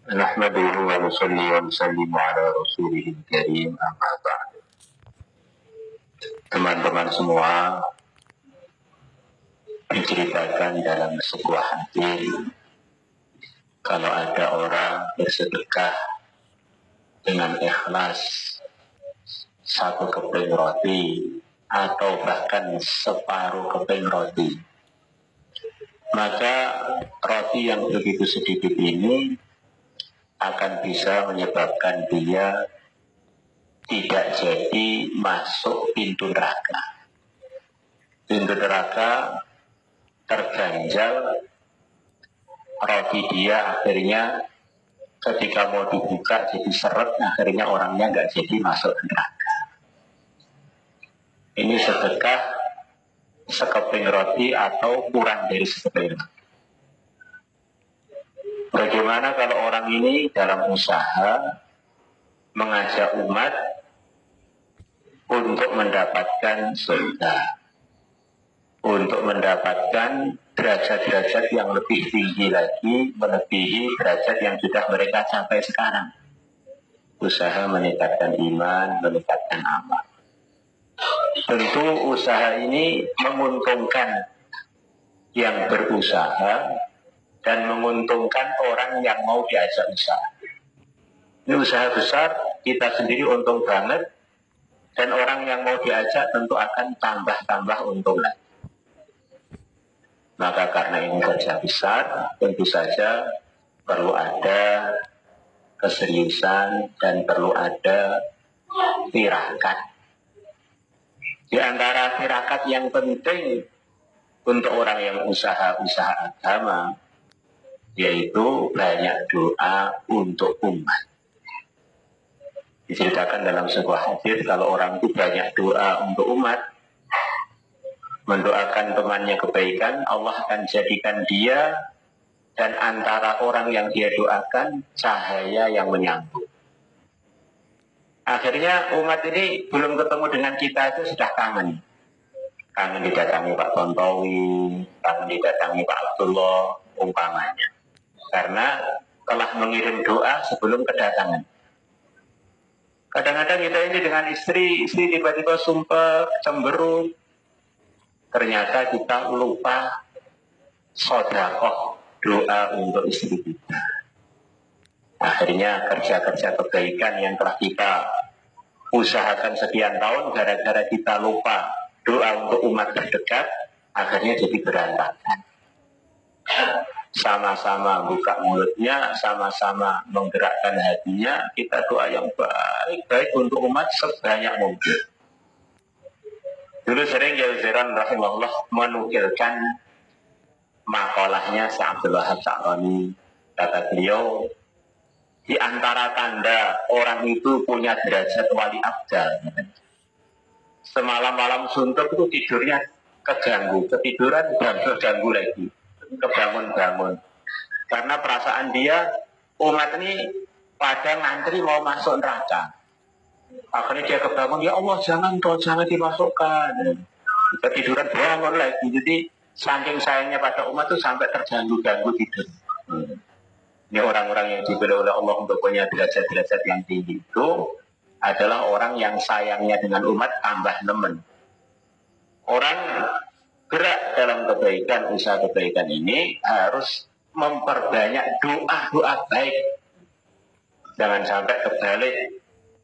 Nahmaduhu wa nusalli wa nusallimu ala rasulihil karim, amma ba'd. Teman-teman semua, diceritakan dalam sebuah hadis, kalau ada orang bersedekah dengan ikhlas satu keping roti atau bahkan separuh keping roti, maka roti yang begitu sedikit ini akan bisa menyebabkan dia tidak jadi masuk pintu neraka. Pintu neraka terganjal, roti dia akhirnya ketika mau dibuka jadi seret, akhirnya orangnya nggak jadi masuk neraka. Ini sedekah sekeping roti atau kurang dari sekeping roti. Bagaimana kalau orang ini dalam usaha mengajak umat untuk mendapatkan surga, untuk mendapatkan derajat-derajat yang lebih tinggi lagi, melebihi derajat yang sudah mereka capai sekarang. Usaha meningkatkan iman, meningkatkan amal. Tentu usaha ini menguntungkan yang berusaha dan menguntungkan orang yang mau diajak usaha. Ini usaha besar, kita sendiri untung banget, dan orang yang mau diajak tentu akan tambah-tambah untung lagi. Maka karena ini kerja besar, tentu saja perlu ada keseriusan dan perlu ada tirakat. Di antara tirakat yang penting untuk orang yang usaha-usaha agama, yaitu banyak doa untuk umat. Diceritakan dalam sebuah hadis, kalau orang itu banyak doa untuk umat, mendoakan temannya kebaikan, Allah akan jadikan dia dan antara orang yang dia doakan cahaya yang menyambut. Akhirnya umat ini belum ketemu dengan kita itu sudah kangen. Kangen didatangi Pak Tontowi, kangen didatangi Pak Abdullah, umpamanya. Karena telah mengirim doa sebelum kedatangan. Kadang-kadang kita ini dengan istri tiba-tiba sumpah, cemberut. Ternyata kita lupa sedekah doa untuk istri kita. Akhirnya kerja-kerja kebaikan yang telah kita usahakan sekian tahun, gara-gara kita lupa doa untuk umat terdekat, akhirnya jadi berantakan. Sama-sama buka mulutnya, sama-sama menggerakkan hatinya, kita doa yang baik-baik untuk umat sebanyak mungkin. Dulu sering Yauziran rahimahullah menukilkan makalahnya Syekh Abdul Wahab Sa'roni. Kata beliau, di antara tanda orang itu punya derajat wali abdal, semalam-malam suntuk itu tidurnya keganggu, ketiduran ganggu lagi, kebangun-bangun. Karena perasaan dia, umat ini pada ngantri mau masuk neraka. Akhirnya dia kebangun, ya Allah jangan dimasukkan. Ketiduran bangun lagi. Jadi saking sayangnya pada umat itu sampai terganggu-ganggu tidur. Ini orang-orang yang dipilih oleh Allah untuk punya derajat-derajat yang tinggi itu adalah orang yang sayangnya dengan umat tambah nemen. Orang gerak dalam kebaikan, usaha kebaikan ini harus memperbanyak doa-doa baik. Jangan sampai kebalik,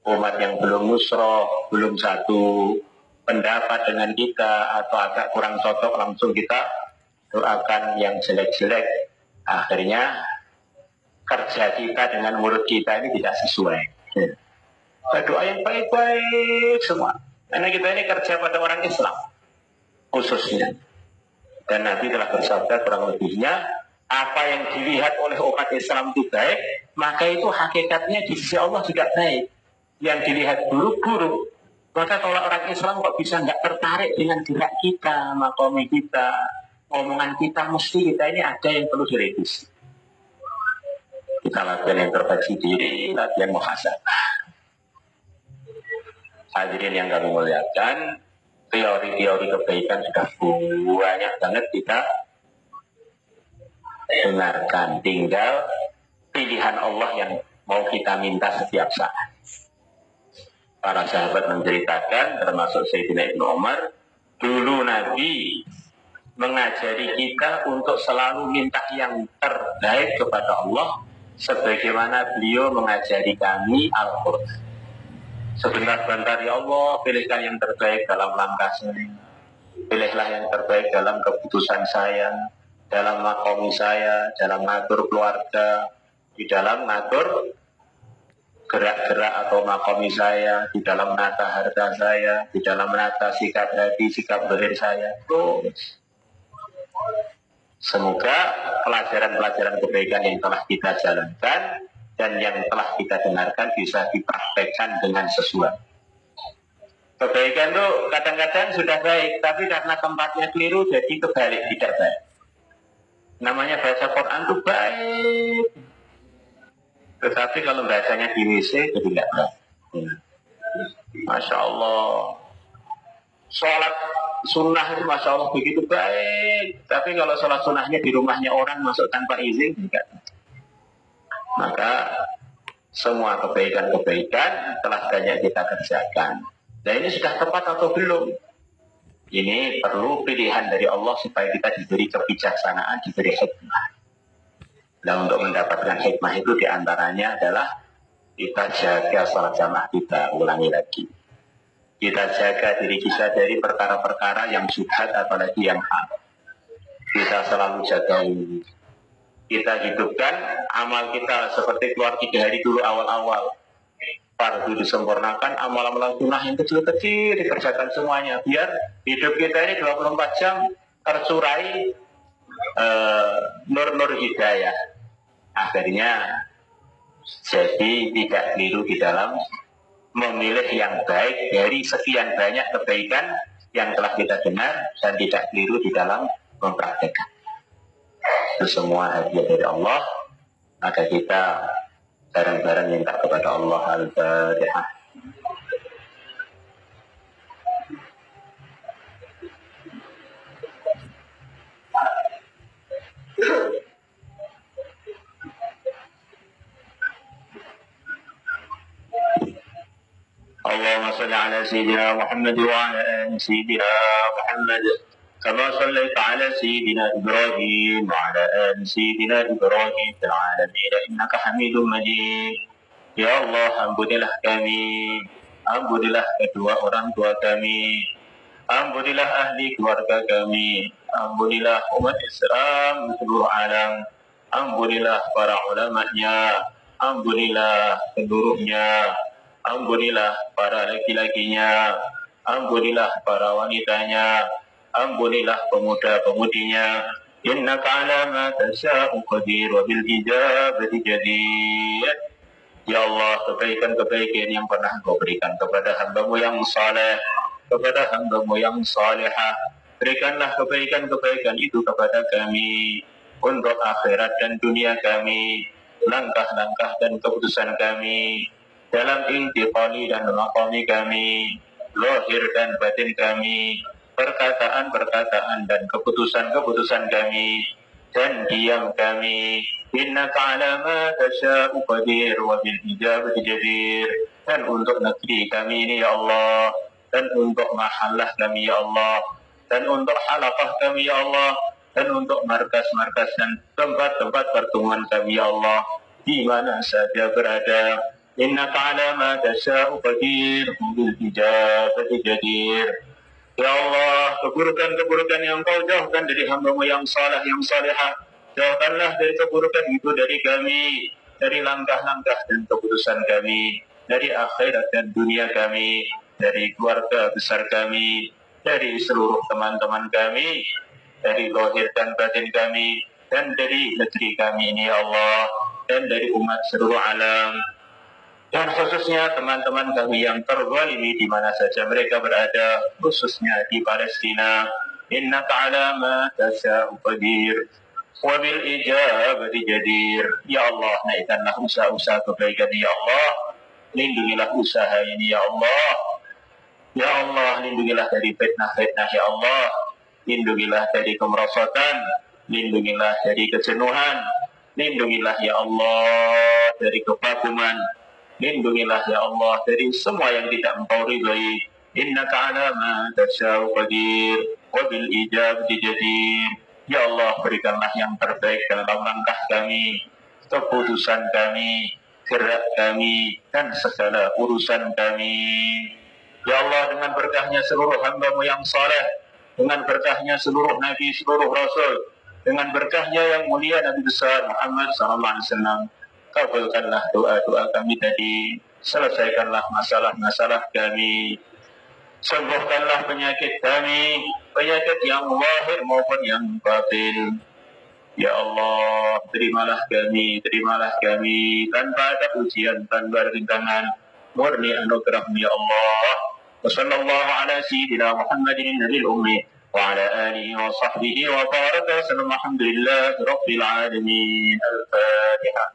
umat yang belum nusroh, belum satu pendapat dengan kita atau agak kurang cocok, langsung kita doakan yang jelek-jelek. Akhirnya kerja kita dengan mulut kita ini tidak sesuai. Doa yang baik-baik semua. Karena kita ini kerja pada orang Islam khususnya. Dan Nabi telah bersabda kurang lebihnya, apa yang dilihat oleh umat Islam itu baik, maka itu hakikatnya di sisi Allah juga baik. Yang dilihat buruk-buruk, maka kalau orang Islam kok bisa nggak tertarik dengan gerak kita, makomi kita, omongan kita, mesti kita ini ada yang perlu direvisi. Kita latihan introspeksi diri, latihan muhasabah. Hadirin yang kami muliakan, teori-teori kebaikan sudah banyak banget kita dengarkan. Tinggal pilihan Allah yang mau kita minta setiap saat. Para sahabat menceritakan, termasuk Sayyidina Ibnu Umar, dulu Nabi mengajari kita untuk selalu minta yang terbaik kepada Allah, sebagaimana beliau mengajari kami Al-Quran. Sebentar-bentar, ya Allah, pilihkan yang terbaik dalam langkah saya, pilihlah yang terbaik dalam keputusan saya, dalam makomi saya, dalam ngatur keluarga, di dalam ngatur gerak-gerak atau makomi saya, di dalam menata harta saya, di dalam menata sikap hati, sikap zahir saya. Terus semoga pelajaran-pelajaran kebaikan yang telah kita jalankan dan yang telah kita dengarkan bisa dipraktekkan dengan sesuai. Kebaikan itu kadang-kadang sudah baik, tapi karena tempatnya keliru jadi kebalik, tidak baik. Namanya baca Quran itu baik, tetapi kalau bacanya di WC jadi tidak baik. Masya Allah, sholat sunnah itu Masya Allah begitu baik, tapi kalau sholat sunnahnya di rumahnya orang masuk tanpa izin, tidak. Maka semua kebaikan-kebaikan telah banyak kita kerjakan. Nah, ini sudah tepat atau belum? Ini perlu pilihan dari Allah supaya kita diberi kebijaksanaan, diberi hikmah. Nah, untuk mendapatkan hikmah itu diantaranya adalah kita jaga salat jamaah kita, ulangi lagi. Kita jaga diri kita dari perkara-perkara yang syubhat, apalagi yang haram. Kita selalu jaga ini. Kita hidupkan amal kita seperti keluar 3 hari dulu awal-awal. Fardu disempurnakan, amal-amal sunnah yang kecil-kecil dikerjakan semuanya. Biar hidup kita ini 24 jam tercurai nur-nur hidayah. Akhirnya jadi tidak keliru di dalam memilih yang baik dari sekian banyak kebaikan yang telah kita dengar, dan tidak keliru di dalam mempraktekkan. Itu semua hadiah dari Allah. Maka kita bareng-bareng minta kepada Allah Al-Fatihah. Allahumma salli ala Sayyidina Muhammad wa ala ali Sayyidina Muhammad كما صليت على سيدنا إبراهيم وعلى آل سيدنا إبراهيم في العالمين إنك حميد مجيد. Ya Allah, ampunilah kami, ampunilah kedua orang tua kami, ampunilah ahli keluarga kami, ampunilah umat Islam seluruh alam, ampunilah para ulamanya, ampunilah seluruhnya, ampunilah para laki-lakinya, ampunilah para wanitanya, ampunilah pemuda-pemudinya. Innaka ala ma tasya'u qadir wa bil ijabati jadir. Ya Allah, kebaikan-kebaikan yang pernah Engkau berikan kepada hamba-Mu yang saleh, kepada hamba-Mu yang salihah, berikanlah kebaikan-kebaikan itu kepada kami untuk akhirat dan dunia kami, langkah-langkah dan keputusan kami dalam intiqali dan maqami kami, lahir dan batin kami, perkataan-perkataan dan keputusan-keputusan kami, dan diam kami. Innaka ala ma tasya'u qadir wa bil ijabati jadir. Dan untuk negeri kami ini ya Allah, dan untuk mahallah kami ya Allah, dan untuk halaqah kami ya Allah, dan untuk markas-markas dan tempat-tempat pertemuan kami ya Allah, di mana saja berada. Innaka ala ma tasya'u qadir wa bil ijabati jadir. Ya Allah, keburukan-keburukan yang Kau jauhkan dari hamba-Mu yang saleh, yang salihah, jauhkanlah dari keburukan itu dari kami, dari langkah-langkah dan keputusan kami, dari akhirat dan dunia kami, dari keluarga besar kami, dari seluruh teman-teman kami, dari lahir dan batin kami, dan dari negeri kami ini ya Allah, dan dari umat seluruh alam, dan khususnya teman-teman kami yang terzalimi di mana saja mereka berada, khususnya di Palestina. Innaka ala ma tasya'u qadir wa bil ijabati jadir. Ya Allah, naikkanlah usaha-usaha kebaikan ya Allah, lindungilah usaha ini ya Allah. Ya Allah, lindungilah dari fitnah-fitnah ya Allah, lindungilah dari kemerosotan, lindungilah dari kejenuhan, Lindungilah ya Allah dari kevakuman. Lindungilah ya Allah dari semua yang tidak Engkau ridhai. Innaka ala ma tasya'u qadir wa bil ijabati jadir. Ya Allah, berikanlah yang terbaik dalam langkah kami, keputusan kami, gerak kami, dan segala urusan kami. Ya Allah, dengan berkahnya seluruh hamba-Mu yang saleh, dengan berkahnya seluruh nabi, seluruh rasul, dengan berkahnya yang mulia Nabi besar Muhammad SAW, kabulkanlah doa-doa kami tadi, selesaikanlah masalah-masalah kami, sembuhkanlah penyakit kami, penyakit yang zahir maupun yang batin. Ya Allah, terimalah kami, tanpa ada ujian, tanpa rintangan, murni anugerah-Mu ya Allah. Wassallallahu ala sayyidina Muhammadin nabil ummi wa ala alihi wa sahbihi wa baraka wa sallam. Alhamdulillah rabbil alamin. Al-Fatihah.